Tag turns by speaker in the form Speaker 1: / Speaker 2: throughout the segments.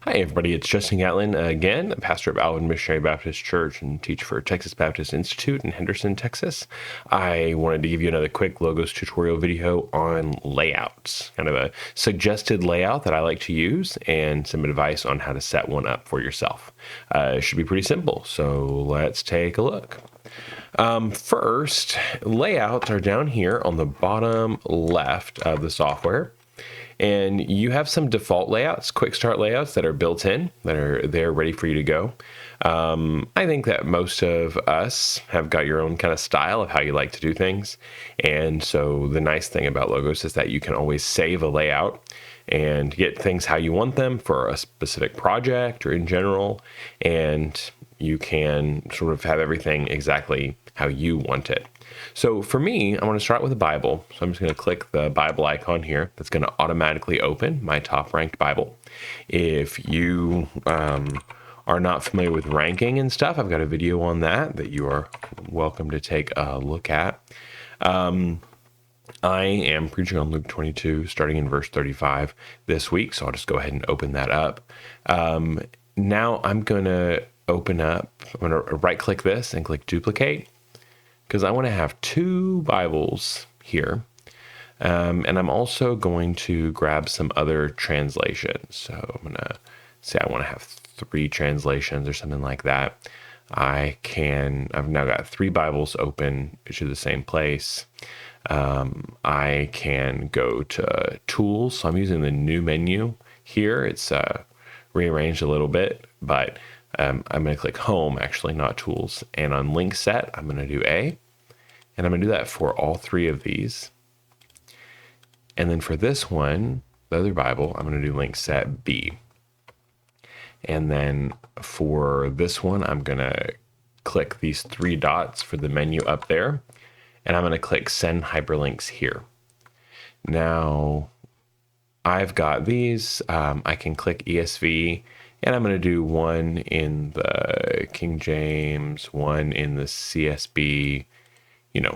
Speaker 1: Hi, everybody. It's Justin Gatlin again, pastor of Alvin Missionary Baptist Church and teacher for Texas Baptist Institute in Henderson, Texas. I wanted to give you another quick Logos tutorial video on layouts, kind of a suggested layout that I like to use and some advice on how to set one up for yourself. It should be pretty simple, so let's take a look. First, layouts are down here on the bottom left of the software. And you have some default layouts, quick start layouts that are built in, that are there ready for you to go. I think that most of us have got your own kind of style of how you like to do things. And so the nice thing about Logos is that you can always save a layout and get things how you want them for a specific project or in general. And you can sort of have everything exactly how you want it. So for me, I want to start with a Bible. So I'm just going to click the Bible icon here. That's going to automatically open my top ranked Bible. If you are not familiar with ranking and stuff, I've got a video on that you are welcome to take a look at. I am preaching on Luke 22, starting in verse 35 this week. So I'll just go ahead and open that up. Now I'm going to I'm going to right click this and click duplicate, because I want to have two Bibles here. And I'm also going to grab some other translations. So I'm going to say I want to have 3 translations or something like that. I've now got 3 Bibles open to the same place. I can go to tools. So I'm using the new menu here. It's rearranged a little bit, but I'm going to click home, actually, not tools. And on link set, I'm going to do A. And I'm going to do that for all 3 of these. And then for this one, the other Bible, I'm going to do link set B. And then for this one, I'm going to click these 3 dots for the menu up there. And I'm going to click send hyperlinks here. Now, I've got these. I can click ESV. And I'm going to do one in the King James, one in the CSB,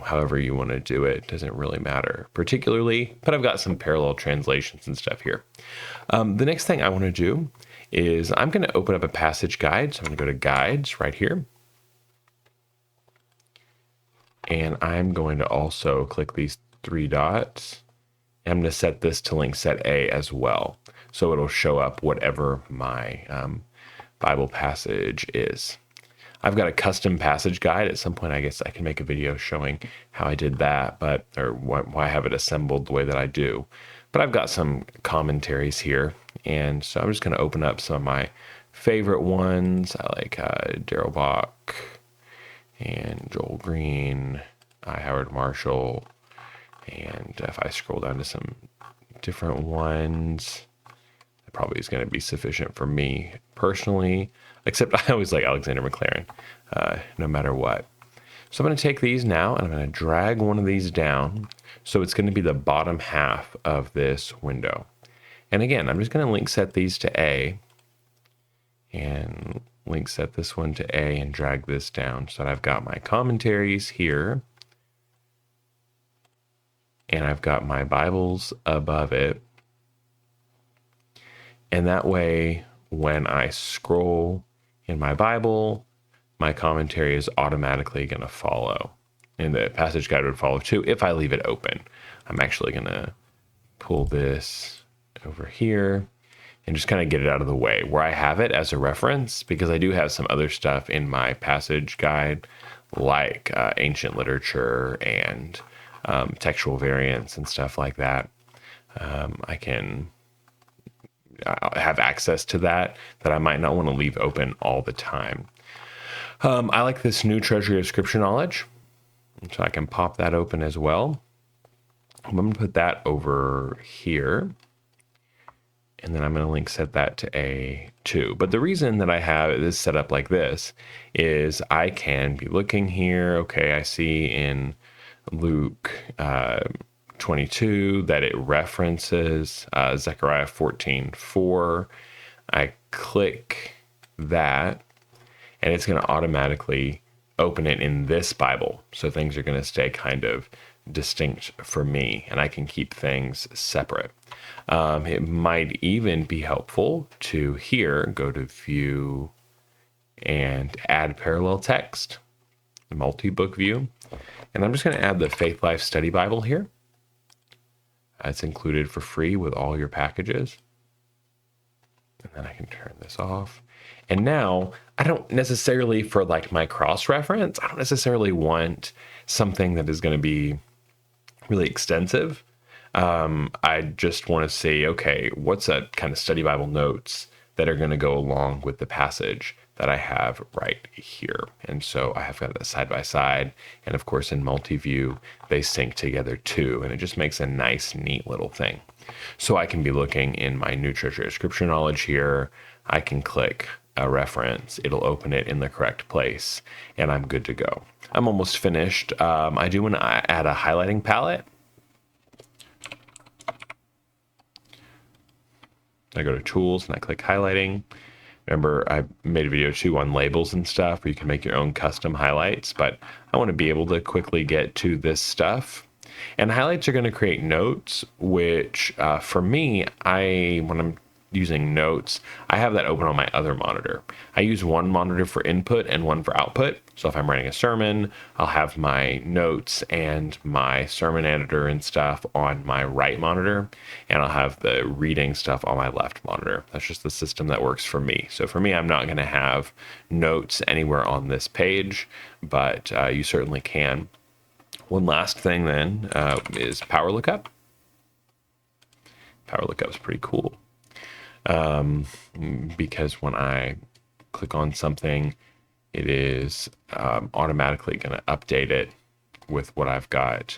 Speaker 1: however you want to do it. Doesn't really matter particularly, but I've got some parallel translations and stuff here. The next thing I want to do is I'm going to open up a passage guide. So I'm going to go to guides right here. And I'm going to also click these 3 dots. I'm going to set this to link set A as well. So it'll show up whatever my Bible passage is. I've got a custom passage guide. At some point, I guess I can make a video showing how I did that, or why I have it assembled the way that I do. But I've got some commentaries here. And so I'm just going to open up some of my favorite ones. I like Darrell Bock and Joel Green, I. Howard Marshall. And if I scroll down to some different ones, that probably is going to be sufficient for me personally, except I always like Alexander McLaren, no matter what. So I'm going to take these now and I'm going to drag one of these down. So it's going to be the bottom half of this window. And again, I'm just going to link set these to A and link set this one to A and drag this down so that I've got my commentaries here. And I've got my Bibles above it. And that way, when I scroll in my Bible, my commentary is automatically going to follow. And the passage guide would follow too if I leave it open. I'm actually going to pull this over here and just kind of get it out of the way where I have it as a reference, because I do have some other stuff in my passage guide, like ancient literature and textual variants and stuff like that. I can have access to that I might not want to leave open all the time. I like this new treasury of scripture knowledge, so I can pop that open as well. I'm going to put that over here, and then I'm going to link set that to A2. But the reason that I have this set up like this is I can be looking here. Okay, I see in Luke 22 that it references Zechariah 14:4. I click that, and it's going to automatically open it in this Bible. So things are going to stay kind of distinct for me, and I can keep things separate. It might even be helpful to here go to view and add parallel text, multi-book view. And I'm just going to add the Faith Life Study Bible here. It's included for free with all your packages. And then I can turn this off. And now I don't necessarily, for like my cross-reference, I don't necessarily want something that is going to be really extensive. I just want to see, okay, what's a kind of study Bible notes that are going to go along with the passage that I have right here. And so I have got that side by side. And of course, in multi-view, they sync together too. And it just makes a nice, neat little thing. So I can be looking in my New Treasury of Scripture Knowledge here. I can click a reference. It'll open it in the correct place. And I'm good to go. I'm almost finished. I do want to add a highlighting palette. I go to tools and I click highlighting. Remember, I made a video too on labels and stuff where you can make your own custom highlights, but I want to be able to quickly get to this stuff. And highlights are going to create notes, which for me, when I'm using notes, I have that open on my other monitor. I use one monitor for input and one for output. So if I'm writing a sermon, I'll have my notes and my sermon editor and stuff on my right monitor, and I'll have the reading stuff on my left monitor. That's just the system that works for me. So for me, I'm not going to have notes anywhere on this page, but you certainly can. One last thing then is Power Lookup. Power Lookup is pretty cool. Because when I click on something, it is automatically going to update it with what I've got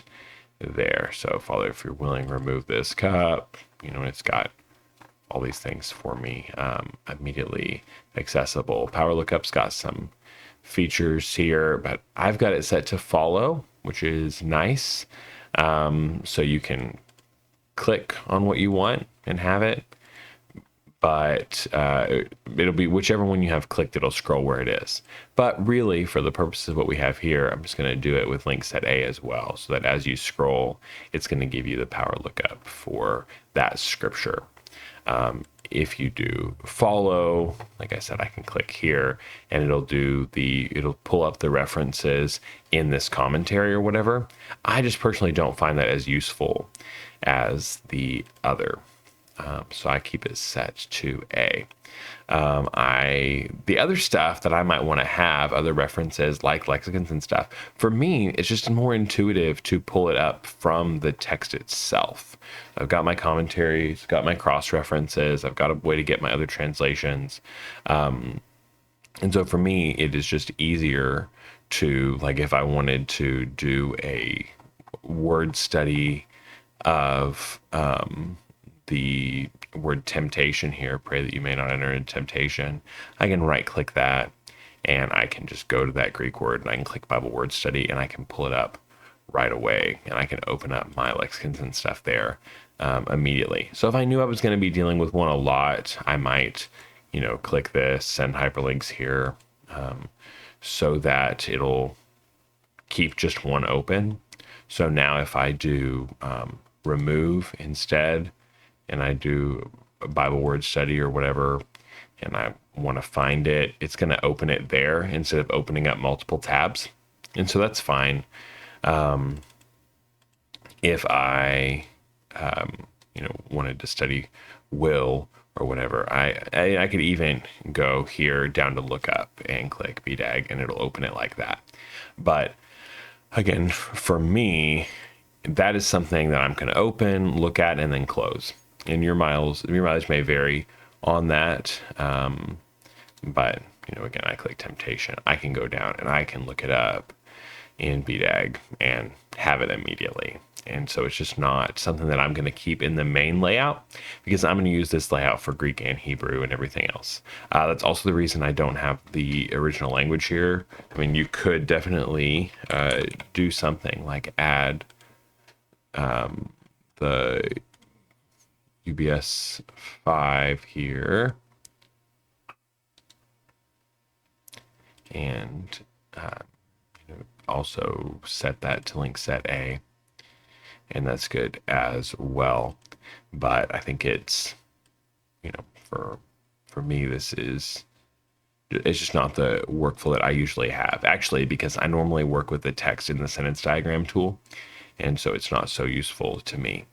Speaker 1: there. So, Father, if you're willing, remove this cup. It's got all these things for me immediately accessible. Power Lookup's got some features here, but I've got it set to follow, which is nice. So you can click on what you want and have it. But it'll be whichever one you have clicked, it'll scroll where it is. But really, for the purposes of what we have here, I'm just going to do it with link set A as well, so that as you scroll, it's going to give you the power lookup for that scripture. If you do follow, like I said, I can click here and it'll pull up the references in this commentary or whatever. I just personally don't find that as useful as the other. So I keep it set to A. The other stuff that I might want to have, other references like lexicons and stuff, for me, it's just more intuitive to pull it up from the text itself. I've got my commentaries, got my cross references, I've got a way to get my other translations. And so for me, it is just easier to, like, if I wanted to do a word study of, the word temptation here, pray that you may not enter into temptation, I can right click that and I can just go to that Greek word and I can click Bible word study and I can pull it up right away and I can open up my lexicons and stuff there immediately. So if I knew I was going to be dealing with one a lot, I might, click this, send hyperlinks here, so that it'll keep just one open. So now if I do remove instead, and I do a Bible word study or whatever, and I want to find it, it's going to open it there instead of opening up multiple tabs. And so that's fine. If I, wanted to study will or whatever, I could even go here down to look up and click BDAG and it'll open it like that. But again, for me, that is something that I'm going to open, look at, and then close. And your mileage may vary on that. But, again, I click temptation. I can go down and I can look it up in BDAG and have it immediately. And so it's just not something that I'm going to keep in the main layout because I'm going to use this layout for Greek and Hebrew and everything else. That's also the reason I don't have the original language here. I mean, you could definitely do something like add the UBS 5 here, and also set that to link set A. and that's good as well. But I think it's, for me, it's just not the workflow that I usually have, actually, because I normally work with the text in the sentence diagram tool, and so it's not so useful to me.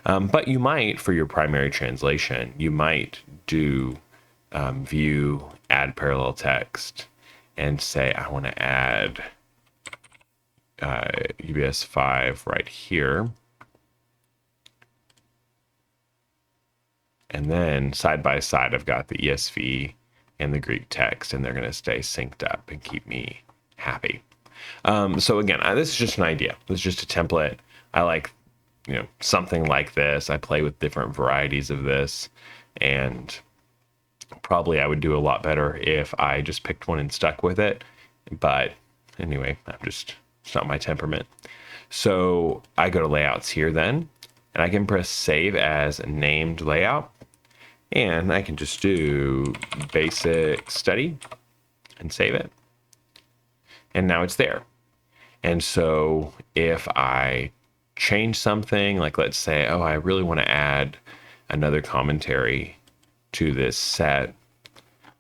Speaker 1: But you might, for your primary translation, you might do view, add parallel text, and say, I want to add UBS 5 right here. And then side by side, I've got the ESV and the Greek text, and they're going to stay synced up and keep me happy. So again, this is just an idea. This is just a template. I like, something like this. I play with different varieties of this, and probably I would do a lot better if I just picked one and stuck with it. But anyway, it's not my temperament. So I go to layouts here then, and I can press save as named layout. And I can just do basic study and save it. And now it's there. And so if I change something, like let's say, I really want to add another commentary to this set,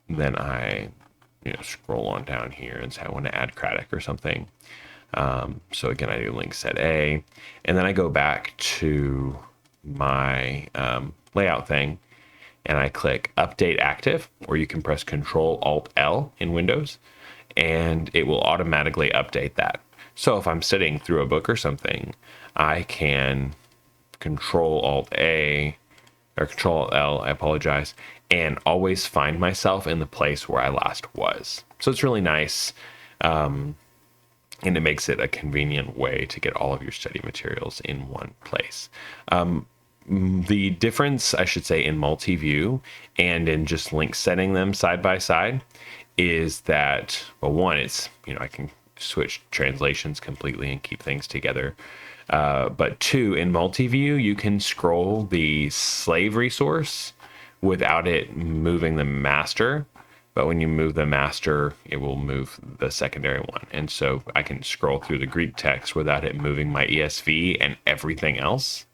Speaker 1: then I scroll on down here and say I want to add Craddock or something. So again, I do link set A, and then I go back to my layout thing, and I click Update Active, or you can press Control-Alt-L in Windows, and it will automatically update that. So if I'm sitting through a book or something, I can Control-Alt-A, or Control-L, I apologize, and always find myself in the place where I last was. So it's really nice, and it makes it a convenient way to get all of your study materials in one place. The difference, I should say, in multi-view and in just link setting them side by side is that, well, one, it's, I can switch translations completely and keep things together. But two, in multi-view, you can scroll the slave resource without it moving the master. But when you move the master, it will move the secondary one. And so I can scroll through the Greek text without it moving my ESV and everything else.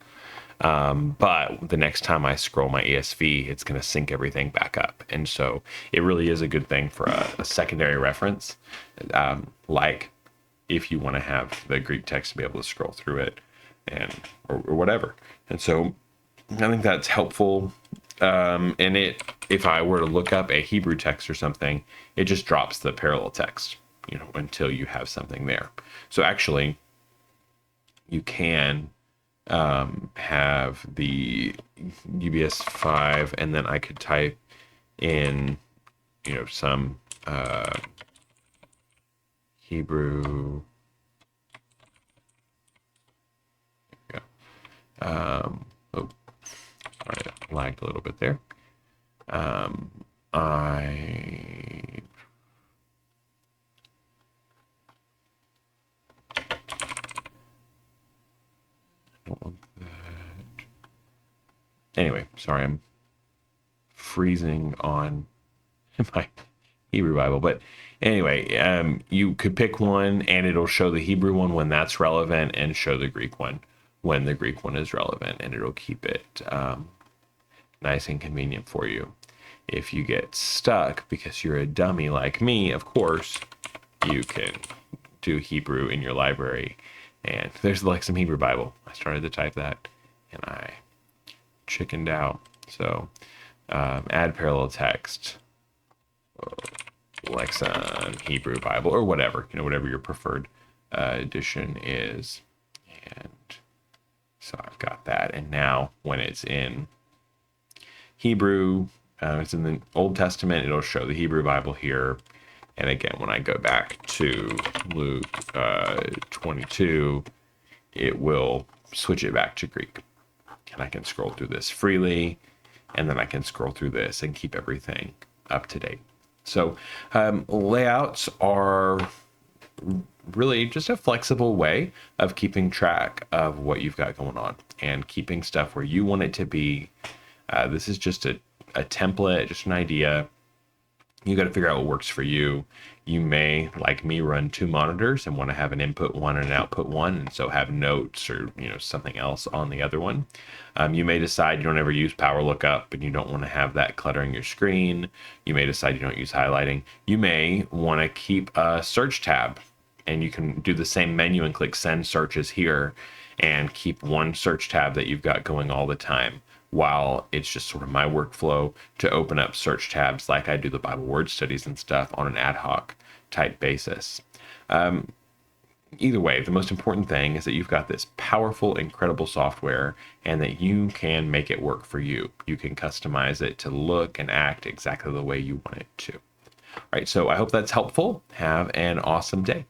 Speaker 1: But the next time I scroll my ESV, it's going to sync everything back up. And so it really is a good thing for a secondary reference, like if you want to have the Greek text to be able to scroll through it or whatever. And so I think that's helpful. And if I were to look up a Hebrew text or something, it just drops the parallel text, until you have something there. So actually, you can have the UBS 5, and then I could type in, some Hebrew. There we go. Sorry, I lagged a little bit there. I don't want that. Anyway, sorry, I'm freezing on my Hebrew Bible. But anyway, you could pick one, and it'll show the Hebrew one when that's relevant, and show the Greek one when the Greek one is relevant, and it'll keep it nice and convenient for you. If you get stuck because you're a dummy like me, of course, you can do Hebrew in your library. And there's the Lexham Hebrew Bible. I started to type that, and I chickened out. So add parallel text, Lexham Hebrew Bible, or whatever, whatever your preferred edition is. And so I've got that. And now when it's in Hebrew, it's in the Old Testament, it'll show the Hebrew Bible here. And again, when I go back to Luke 22, it will switch it back to Greek. And I can scroll through this freely, and then I can scroll through this and keep everything up to date. So layouts are really just a flexible way of keeping track of what you've got going on and keeping stuff where you want it to be. This is just a template, just an idea. You got to figure out what works for you. You may, like me, run two monitors and want to have an input one and an output one, and so have notes or something else on the other one. You may decide you don't ever use power lookup and you don't want to have that cluttering your screen. You may decide you don't use highlighting. You may want to keep a search tab, and you can do the same menu and click send searches here and keep one search tab that you've got going all the time, while it's just sort of my workflow to open up search tabs like I do the Bible word studies and stuff on an ad hoc type basis. Either way, the most important thing is that you've got this powerful, incredible software and that you can make it work for you. You can customize it to look and act exactly the way you want it to. All right, so I hope that's helpful. Have an awesome day.